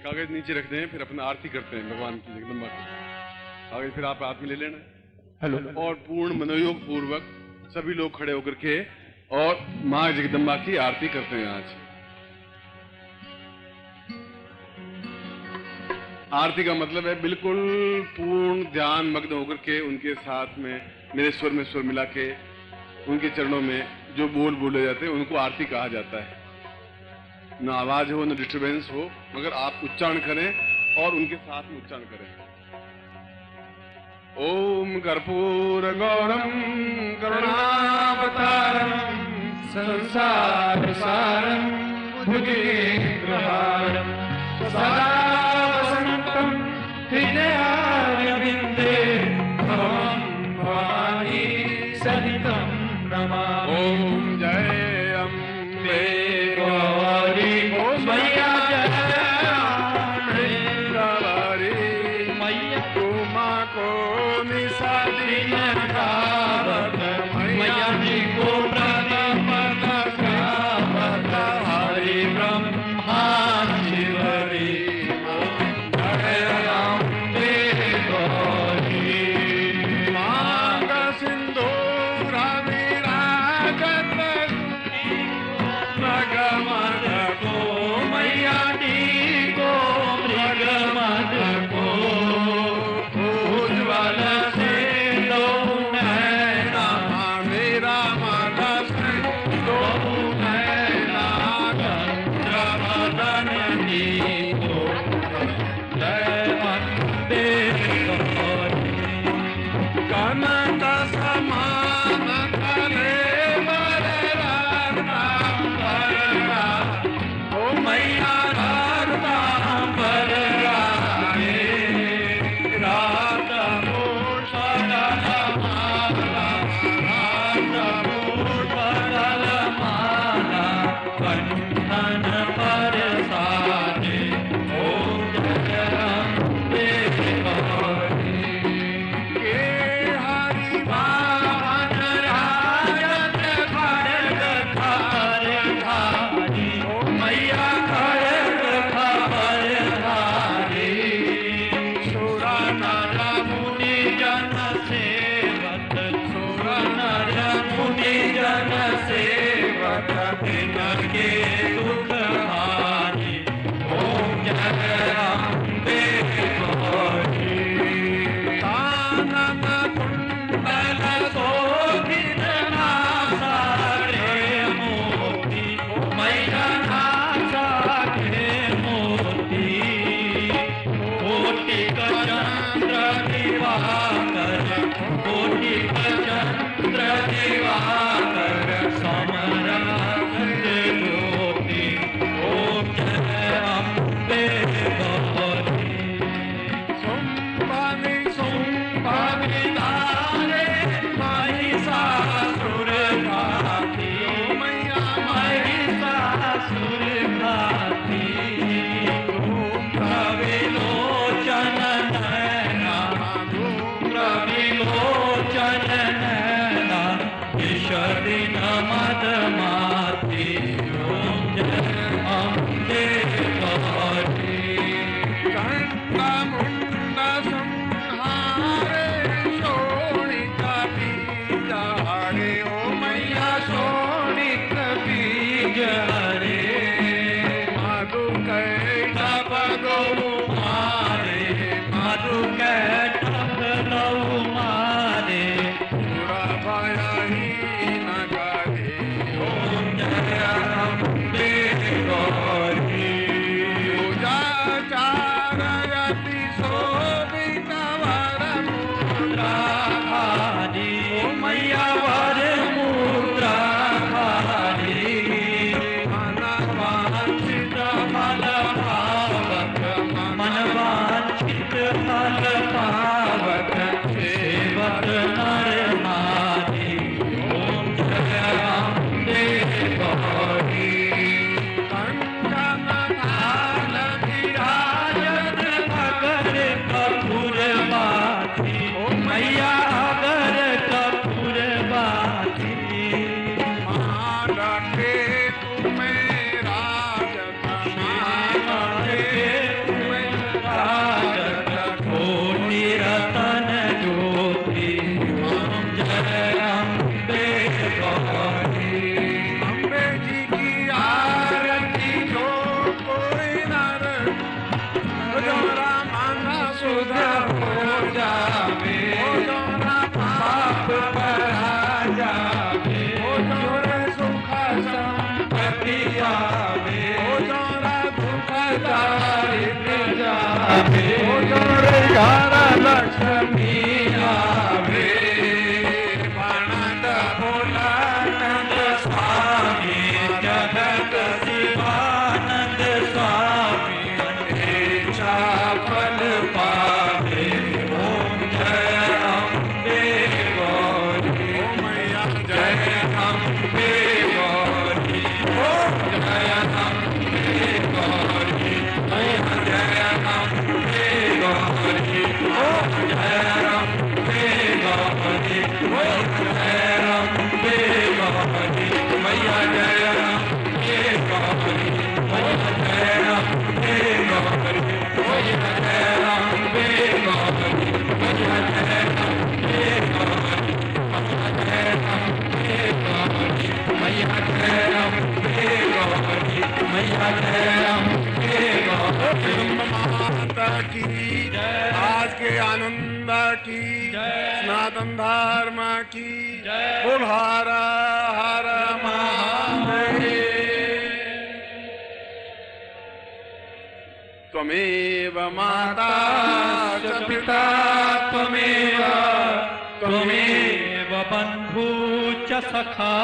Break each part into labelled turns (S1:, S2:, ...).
S1: कागज नीचे रखते हैं, फिर अपना आरती करते हैं भगवान की जगदम्बा की। कागज फिर आप हाथ में ले लेना। हेलो। और पूर्ण मनोयोग पूर्वक सभी लोग खड़े होकर के और माँ जगदम्बा की आरती करते हैं। आज आरती का मतलब है बिल्कुल पूर्ण ध्यान मग्न होकर के उनके साथ में मेरे स्वर में स्वर मिला के उनके चरणों में जो बोल बोले जाते हैं उनको आरती कहा जाता है। न आवाज हो न डिस्टर्बेंस हो, मगर आप उच्चारण करें और उनके साथ में उच्चारण करें। ओम कर्पूर गौरम करुणावतारम संसार सारम भुजगेन्द्रहारम सदा वसंतम हृदयारविंदे भवं भवानी सहितं नमामि। ओम जय अम्बे गौरी मैया, मैया उमा को निसादीन गावत, मैया जी को प्रतिपद गावत, हरि ब्रह्मा शिवरी जय अम्बे गौरी। मांग सिंदूर विराजत मृगमद को, मैया जी को मृगमद को, उज्ज्वल से लो नैना मेरा मानस, लो नैना चंद्रवदनी को जय अम्बे गौरी। कनक समान तले मैया राधा बरराए, राधा भूषण माला, राधा भूषण माला बंधन पर साजे, ओम जय अम्बे गौरी। के हरि वाहन राजत खड्ग धार धारी, मैया खड्ग खबर धारी, सुर नर मुनि जन सेवक, सुर नर मुनि जन सेवक, तिनके दुख हारी, ओम जय अम्बे गौरी। कानन कुंडल शोभित नासा रे मोती, मैया नासा रे मोती, कोटिक चंद्र दिवाकर, कोटिक चंद्र दिवाकर, समरागत ज्योति, ओम जय अम्बे गौरी। सुंभनि सुंभनि तारे महिषासुर घाती, मैया महिषासुर घाती, धूम्र विलोचन नैना, धूम्र विलोचन नैना, विषदिन मद माती, ओम जय अम्बे गौरी। चंड मुंड संहारे शोणित बीज हरे, ओ मैया शोणित बीज हरे, मधु कैटभ गौ मारे, मधु कैटभ गौ मारे, पूरा भयहीन करे, ओम जय अम्बे गौरी। पूजा चारयति शोभित वर मुद्रा धारी, ओ मैया वर मुद्रा धारी, मन वांछित फल पावक, मन वांछित फल पावक, सेवक नर नारी, ओम जय अम्बे गौरी। कंचन थाल विराजत अगर कपूर बाती, ओ मैया अगर कपूर बाती, माल के तुम्हें राजत, माल के
S2: आवे,
S1: घर लक्ष्मी
S2: आवे, प्रणत भोलानंद स्वामी, जगत शिवानंद स्वामी, इच्छा फल पावे, ओम जय अम्बे गौरी,
S1: मैया
S2: जय अम्बे गौरी, ओम जय अम्बे गौरी, मैया जय अम्बे गौरी, ओम जय अम्बे गौरी, ओम जय अम्बे गौरी, मैया जय अम्बे गौरी, मैया जय अम्बे गौरी, मैया जय अम्बे गौरी, मैया जय अम्बे गौरी, मैया जय अम्बे गौरी, मैया जय अम्बे गौरी, मैया जय अम्बे गौरी।
S1: माता की
S2: जय।
S1: आज के आनंद की
S2: जय।
S1: सनातन धर्म की
S2: जय।
S1: बोल हर हर महादेव। त्वमेव माता च पिता
S2: त्वमेव त्वमेव बन्धु च सखा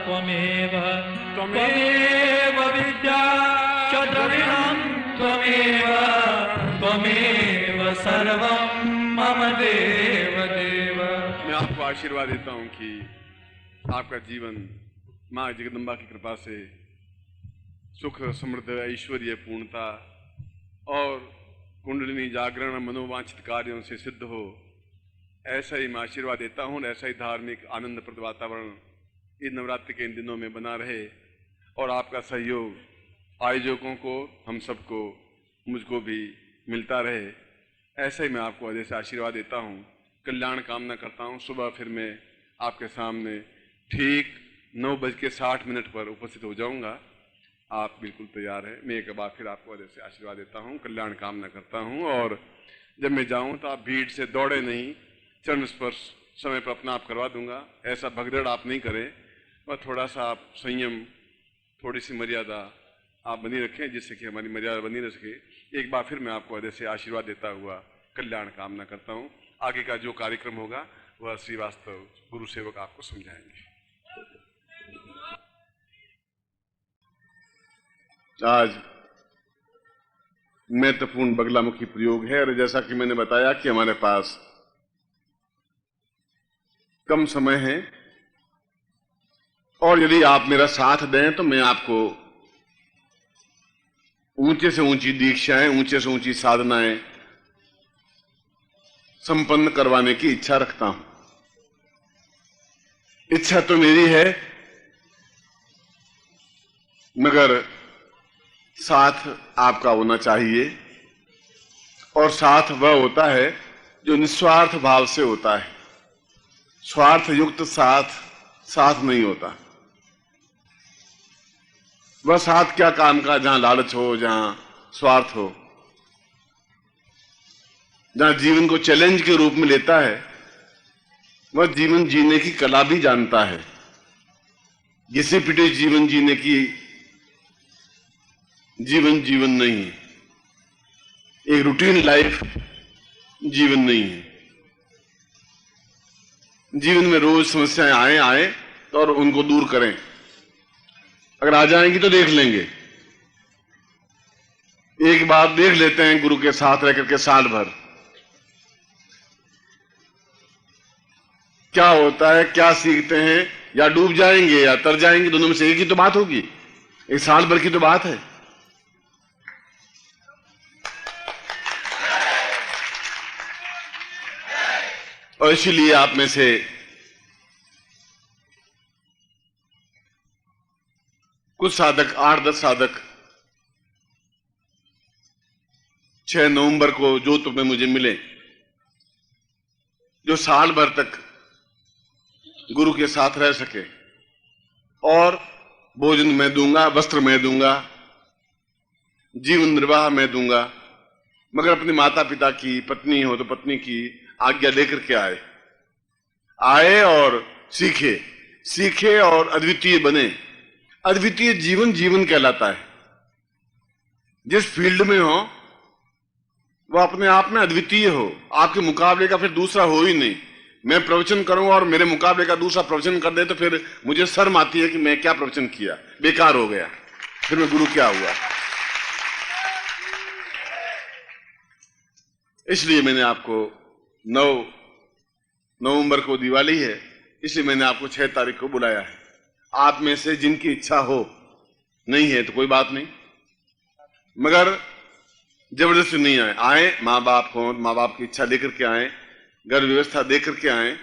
S2: त्वमेव त्वमेव विद्या च द्रविणं त्वमेव त्वमेव सर्वं मम देव देव।
S1: मैं आपको आशीर्वाद देता हूं कि आपका जीवन माँ जगदम्बा की कृपा से सुख समृद्ध ऐश्वर्य पूर्णता और कुंडलिनी जागरण मनोवांछित कार्यों से सिद्ध हो, ऐसा ही मैं आशीर्वाद देता हूँ। ऐसा ही धार्मिक आनंदप्रद वातावरण इन नवरात्रि के इन दिनों में बना रहे और आपका सहयोग आयोजकों को, हम सबको, मुझको भी मिलता रहे। ऐसा ही मैं आपको हृदय से आशीर्वाद देता हूँ, कल्याण कामना करता हूँ। सुबह फिर मैं आपके सामने ठीक 9:60 पर उपस्थित हो जाऊँगा। आप बिल्कुल तैयार हैं। मैं एक बार फिर आपको हृदय से आशीर्वाद देता हूँ, कल्याण कामना करता हूँ। और जब मैं जाऊँ तो आप भीड़ से दौड़े नहीं, चरण स्पर्श समय पर अपना आप करवा दूंगा। ऐसा भगदड़ आप नहीं करें, और थोड़ा सा आप संयम, थोड़ी सी मर्यादा आप बनी रखें, जिससे कि हमारी मर्यादा बनी रह सके। एक बार फिर मैं आपको हृदय से आशीर्वाद देता हुआ कल्याण कामना करता हूँ। आगे का जो कार्यक्रम होगा वह श्रीवास्तव गुरु सेवक आपको समझाएंगे। आज महत्वपूर्ण बगलामुखी प्रयोग है, और जैसा कि मैंने बताया कि हमारे पास कम समय है, और यदि आप मेरा साथ दें तो मैं आपको ऊंचे से ऊंची दीक्षाएं, ऊंचे से ऊंची साधनाएं संपन्न करवाने की इच्छा रखता हूं। इच्छा तो मेरी है, मगर साथ आपका होना चाहिए, और साथ वह होता है जो निस्वार्थ भाव से होता है। स्वार्थ युक्त साथ नहीं होता। वह साथ क्या काम का, जहां लालच हो, जहां स्वार्थ हो, जहां जीवन को चैलेंज के रूप में लेता है, वह जीवन जीने की कला भी जानता है। घिसे पिटे जीवन जीने की जीवन नहीं है। एक रूटीन लाइफ जीवन नहीं है। जीवन में रोज समस्याएं आए और उनको दूर करें। अगर आ जाएंगी तो देख लेंगे। एक बार देख लेते हैं गुरु के साथ रह करके साल भर क्या होता है, क्या सीखते हैं। या डूब जाएंगे या तर जाएंगे, दोनों में से एक ही तो बात होगी। एक साल भर की तो बात है। और इसीलिए आप में से कुछ साधक, 8-10 साधक 6 नवंबर को जोधपुर में मुझे मिले, जो साल भर तक गुरु के साथ रह सके। और भोजन मैं दूंगा, वस्त्र मैं दूंगा, जीवन निर्वाह मैं दूंगा, मगर अपने माता पिता की, पत्नी हो तो पत्नी की आज्ञा लेकर के आए और सीखे और अद्वितीय बने। अद्वितीय जीवन कहलाता है। जिस फील्ड में हो वो अपने आप में अद्वितीय हो, आपके मुकाबले का फिर दूसरा हो ही नहीं। मैं प्रवचन करूं और मेरे मुकाबले का दूसरा प्रवचन कर दे तो फिर मुझे शर्म आती है कि मैं क्या प्रवचन किया, बेकार हो गया, फिर मैं गुरु क्या हुआ। इसलिए मैंने आपको 9 नवंबर को दिवाली है, इसलिए मैंने आपको 6 तारीख को बुलाया है। आप में से जिनकी इच्छा हो, नहीं है तो कोई बात नहीं, मगर जबरदस्ती नहीं आए। माँ बाप हो, माँ बाप की इच्छा लेकर के आए, घर व्यवस्था दे करके आए,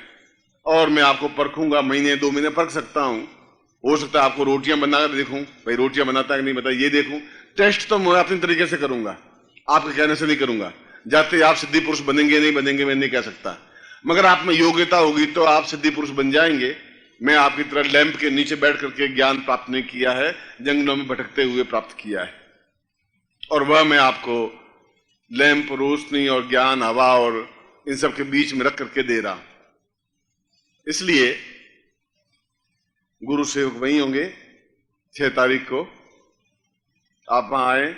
S1: और मैं आपको परखूंगा, महीने 2 महीने परख सकता हूं। हो सकता है आपको रोटियां बनाकर देखूं, भाई रोटियां बनाता है कि नहीं बता, ये देखूं। टेस्ट तो मैं अपने तरीके से करूंगा, आपके कहने से नहीं करूंगा। जाते आप सिद्धि पुरुष बनेंगे नहीं बनेंगे मैं नहीं कह सकता, मगर आप में योग्यता होगी तो आप सिद्धि पुरुष बन जाएंगे। मैं आपकी तरह लैंप के नीचे बैठ करके ज्ञान प्राप्त नहीं किया है, जंगलों में भटकते हुए प्राप्त किया है, और वह मैं आपको लैंप, रोशनी और ज्ञान, हवा और इन सब के बीच में रख करके दे रहा। इसलिए गुरु सेवक वहीं होंगे 6 तारीख को, आप वहां आए।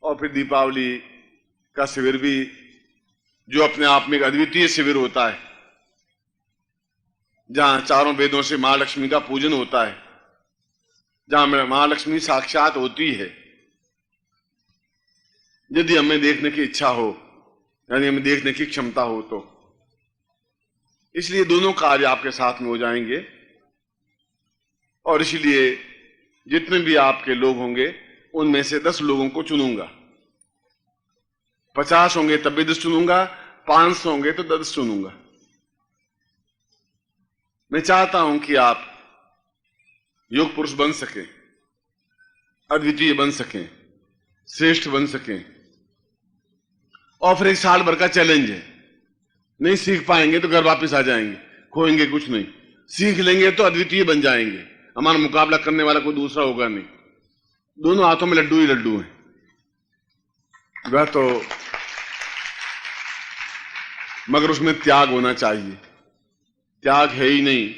S1: और फिर दीपावली का शिविर भी, जो अपने आप में एक अद्वितीय शिविर होता है, जहां चारों वेदों से महालक्ष्मी का पूजन होता है, जहां महालक्ष्मी साक्षात होती है। यदि हमें देखने की इच्छा हो, यानी हमें देखने की क्षमता हो तो, इसलिए दोनों कार्य आपके साथ में हो जाएंगे। और इसलिए जितने भी आपके लोग होंगे उनमें से 10 लोगों को चुनूंगा। 50 होंगे तब भी 10 चुनूंगा, 500 होंगे तो 10 चुनूंगा। मैं चाहता हूं कि आप योग पुरुष बन सकें, अद्वितीय बन सकें, श्रेष्ठ बन सकें। और फिर 1 साल भर का चैलेंज है, नहीं सीख पाएंगे तो घर वापस आ जाएंगे, खोएंगे कुछ नहीं। सीख लेंगे तो अद्वितीय बन जाएंगे, हमारा मुकाबला करने वाला कोई दूसरा होगा नहीं। दोनों हाथों में लड्डू ही लड्डू हैं, वह तो, मगर उसमें त्याग होना चाहिए। त्याग है ही नहीं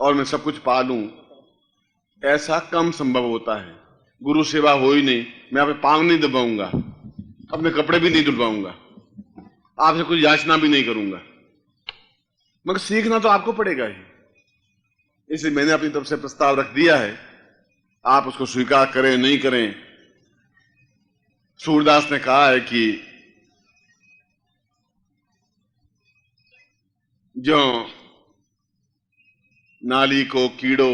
S1: और मैं सब कुछ पा लूं, ऐसा कम संभव होता है। गुरु सेवा हो ही नहीं, मैं आपके पांव नहीं दबाऊंगा, अपने कपड़े भी नहीं धुलवाऊंगा, आपसे कुछ याचना भी नहीं करूंगा, मगर सीखना तो आपको पड़ेगा ही। इसलिए मैंने अपनी तरफ से प्रस्ताव रख दिया है, आप उसको स्वीकार करें नहीं करें। सूरदास ने कहा है कि जो नाली को कीड़ो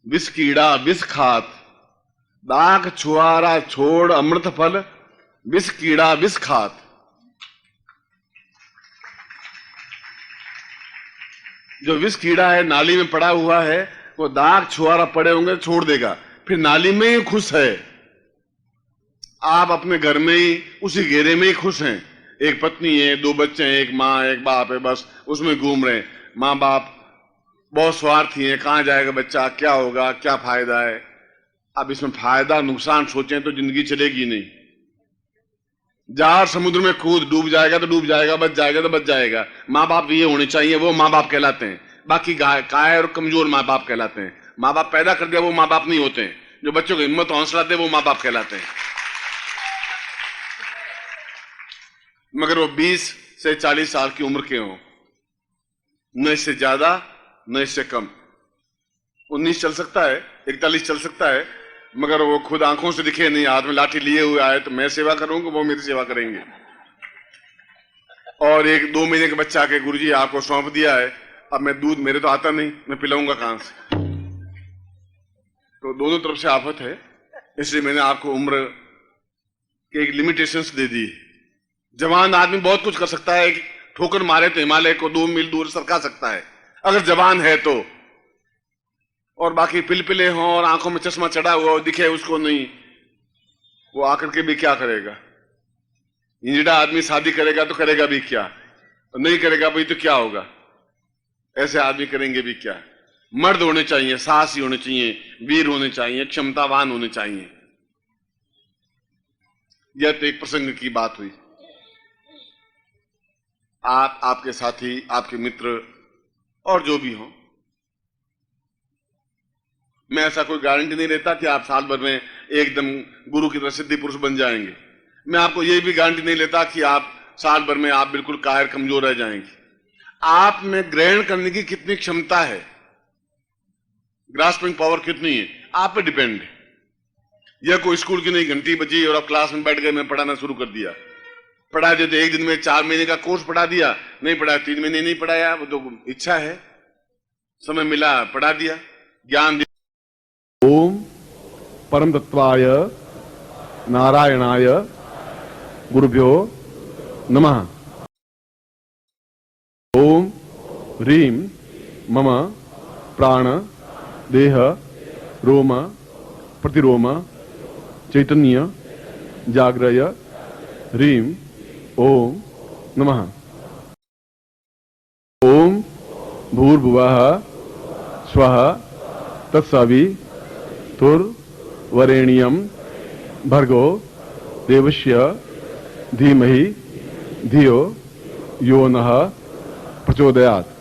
S1: विष कीड़ा विष खात, दाग छुआरा छोड़ अमृत फल, विष कीड़ा विष खात। जो विष कीड़ा है नाली में पड़ा हुआ है, वो दाग छुआरा पड़े होंगे छोड़ देगा, फिर नाली में ही खुश है। आप अपने घर में ही उसी घेरे में ही खुश हैं, एक पत्नी है, 2 बच्चे हैं, एक माँ एक बाप है, बस उसमें घूम रहे हैं। माँ बाप बहुत स्वार्थी हैं, कहां जाएगा बच्चा, क्या होगा, क्या फायदा है। अब इसमें फायदा नुकसान सोचें तो जिंदगी चलेगी नहीं। जार समुद्र में कूद, डूब जाएगा तो डूब जाएगा, बच जाएगा तो बच जाएगा। माँ बाप ये होने चाहिए, वो माँ बाप कहलाते हैं। बाकी काय और कमजोर माँ बाप कहलाते हैं। माँ बाप पैदा कर दिया वो माँ बाप नहीं होते हैं, जो बच्चों को हिम्मत हौसला दे वो माँ बाप कहलाते हैं। मगर वो 20 से 40 साल की उम्र के हों, न इससे ज्यादा न इससे कम। 19 चल सकता है, 41 चल सकता है, मगर वो खुद आंखों से दिखे नहीं, हाथ में लाठी लिए हुए आए तो मैं सेवा करूंगा, वो मेरी सेवा करेंगे। और 1-2 महीने के बच्चा के गुरुजी आपको सौंप दिया है, अब मैं दूध, मेरे तो आता नहीं, मैं पिलाऊंगा कहां से। तो दोनों तरफ से आफत है, इसलिए मैंने आपको उम्र के एक लिमिटेशंस दे दी। जवान आदमी बहुत कुछ कर सकता है, ठोकर मारे तो हिमालय को 2 मील दूर सरका सकता है, अगर जवान है तो। और बाकी पिलपिले हों और आंखों में चश्मा चढ़ा हुआ दिखे उसको नहीं, वो आकर के भी क्या करेगा। इंजड़ा आदमी शादी करेगा तो करेगा भी क्या, तो नहीं करेगा भाई तो क्या होगा। ऐसे आदमी करेंगे भी क्या। मर्द होने चाहिए, साहसी होने चाहिए, वीर होने चाहिए, क्षमतावान होने चाहिए। यह तो एक प्रसंग की बात हुई। आप, आपके साथी, आपके मित्र और जो भी हो, मैं ऐसा कोई गारंटी नहीं लेता कि आप साल भर में एकदम गुरु की तरह सिद्धि पुरुष बन जाएंगे। मैं आपको ये भी गारंटी नहीं लेता कि आप साल भर में आप बिल्कुल कायर कमजोर रह जाएंगे। आप में ग्रहण करने की कितनी क्षमता है, ग्रास्पिंग पावर कितनी है, आप पे डिपेंड है। यह कोई स्कूल की नहीं घंटी बजी और आप क्लास में बैठ गए, मैं पढ़ाना शुरू कर दिया। पढ़ा दिया तो एक दिन में 4 महीने का कोर्स पढ़ा दिया, नहीं पढ़ाया 3 महीने नहीं पढ़ाया, वो तो इच्छा है, समय मिला पढ़ा दिया, ज्ञान दिया। ओम परम तत्वाय नारायणाय गुरुभ्यो नमः। ओम ह्रीं मम प्राण देह रोम प्रतिरोम चैतन्य जाग्रय ह्रीं ओम नमः। ओम भूर्भुवः स्वः तत्सवितुर्वरेण्यं भर्गो देवस्य धीमहि धियो यो नः प्रचोदयात्।